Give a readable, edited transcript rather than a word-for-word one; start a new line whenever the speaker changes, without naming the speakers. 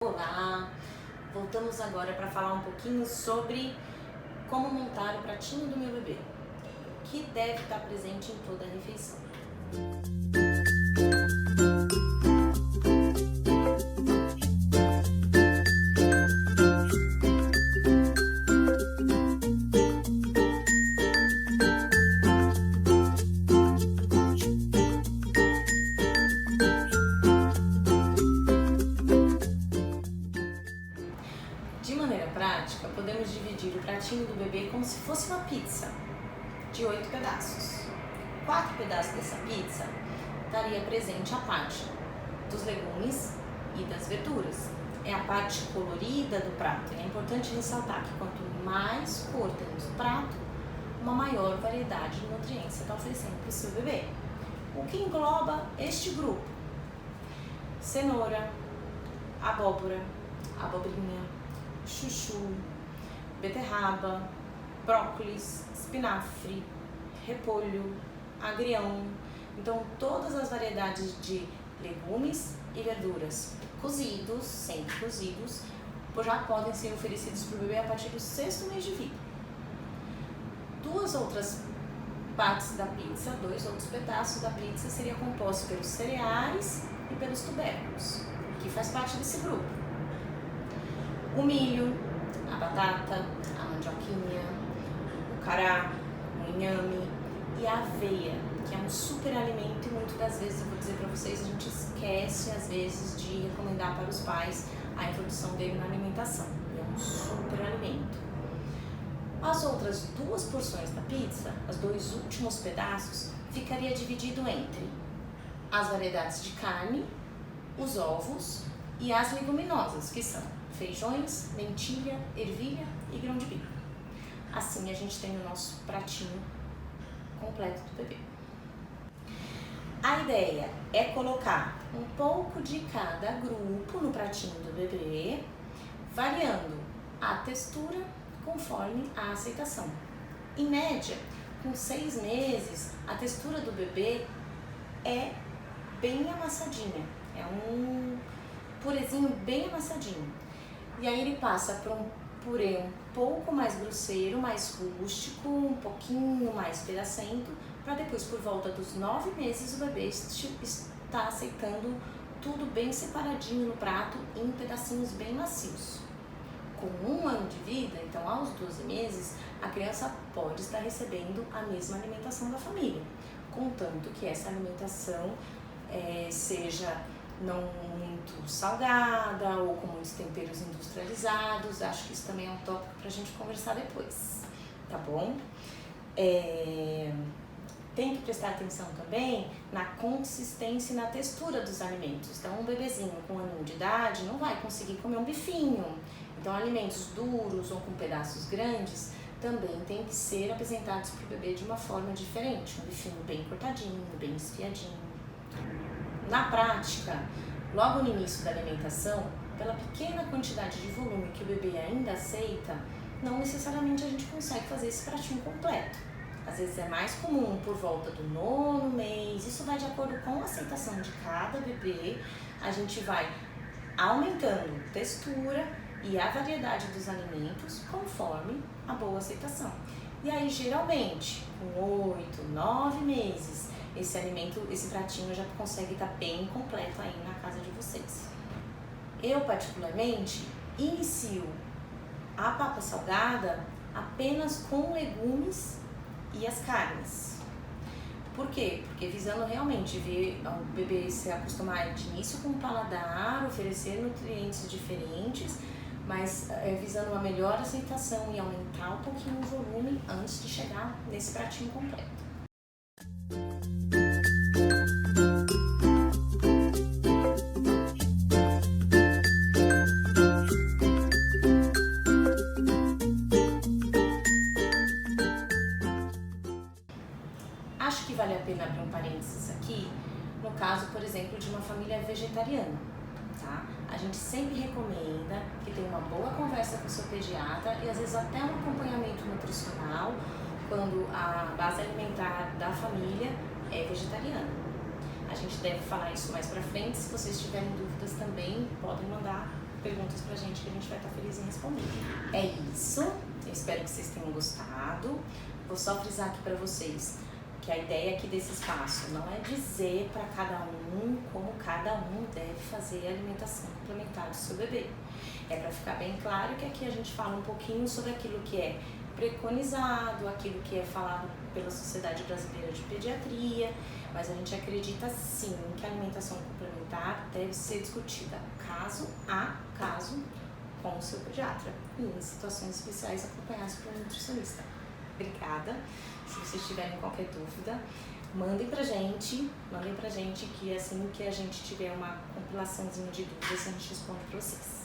Olá! Voltamos agora para falar um pouquinho sobre como montar o pratinho do meu bebê, que deve estar presente em toda a refeição. De maneira prática, podemos dividir o pratinho do bebê como se fosse uma pizza de 8 pedaços. 4 pedaços dessa pizza estaria presente a parte dos legumes e das verduras. É a parte colorida do prato. É importante ressaltar que quanto mais cor temos no prato, uma maior variedade de nutrientes você está oferecendo para o seu bebê. O que engloba este grupo? Cenoura, abóbora, abobrinha, chuchu, beterraba, brócolis, espinafre, repolho, agrião. Então, todas as variedades de legumes e verduras cozidos, sempre cozidos, já podem ser oferecidos para o bebê a partir do 6º mês de vida. Duas outras partes da pizza, 2 outros pedaços da pizza seria composto pelos cereais e pelos tubérculos, que faz parte desse grupo. O milho, a batata, a mandioquinha, o cará, o inhame e a aveia, que é um super alimento e muitas das vezes, eu vou dizer para vocês, a gente esquece às vezes de recomendar para os pais a introdução dele na alimentação. É um super alimento. As outras 2 porções da pizza, os 2 últimos pedaços, ficaria dividido entre as variedades de carne, os ovos e as leguminosas, que são feijões, lentilha, ervilha e grão de bico. Assim a gente tem o nosso pratinho completo do bebê. A ideia é colocar um pouco de cada grupo no pratinho do bebê, variando a textura conforme a aceitação. Em média, com 6 meses, a textura do bebê é bem amassadinha, é um purezinho bem amassadinho. E aí ele passa para um purê um pouco mais grosseiro, mais rústico, um pouquinho mais pedacento, para depois, por volta dos 9 meses, o bebê está aceitando tudo bem separadinho no prato, em pedacinhos bem macios. Com 1 ano de vida, então aos 12 meses, a criança pode estar recebendo a mesma alimentação da família, contanto que essa alimentação seja não muito salgada ou com muitos temperos industrializados. Acho que isso também é um tópico para a gente conversar depois, tá bom? Tem que prestar atenção também na consistência e na textura dos alimentos. Então, um bebezinho com 1 ano de idade não vai conseguir comer um bifinho. Então, alimentos duros ou com pedaços grandes também tem que ser apresentados para o bebê de uma forma diferente. Um bifinho bem cortadinho, bem esfiadinho. Na prática, logo no início da alimentação, pela pequena quantidade de volume que o bebê ainda aceita, não necessariamente a gente consegue fazer esse pratinho completo. Às vezes é mais comum por volta do 9º mês, isso vai de acordo com a aceitação de cada bebê, a gente vai aumentando textura e a variedade dos alimentos conforme a boa aceitação. E aí, geralmente, com 8, 9 meses, esse pratinho já consegue estar bem completo aí na casa de vocês. Eu, particularmente, inicio a papa salgada apenas com legumes e as carnes. Por quê? Porque visando realmente ver o bebê se acostumar de início com o paladar, oferecer nutrientes diferentes, mas visando uma melhor aceitação e aumentar um pouquinho o volume antes de chegar nesse pratinho completo. Acho que vale a pena abrir um parênteses aqui, no caso, por exemplo, de uma família vegetariana, tá? A gente sempre recomenda que tenha uma boa conversa com o seu pediatra e às vezes até um acompanhamento nutricional quando a base alimentar da família é vegetariana. A gente deve falar isso mais pra frente, se vocês tiverem dúvidas também, podem mandar perguntas pra gente que a gente vai estar feliz em responder. É isso, eu espero que vocês tenham gostado. Vou só frisar aqui pra vocês que a ideia aqui desse espaço não é dizer para cada um como cada um deve fazer a alimentação complementar do seu bebê. É para ficar bem claro que aqui a gente fala um pouquinho sobre aquilo que é preconizado, aquilo que é falado pela Sociedade Brasileira de Pediatria, mas a gente acredita sim que a alimentação complementar deve ser discutida caso a caso com o seu pediatra e em situações especiais acompanhados por um nutricionista. Obrigada. Se vocês tiverem qualquer dúvida, mandem pra gente que assim que a gente tiver uma compilaçãozinha de dúvidas, a gente responde pra vocês.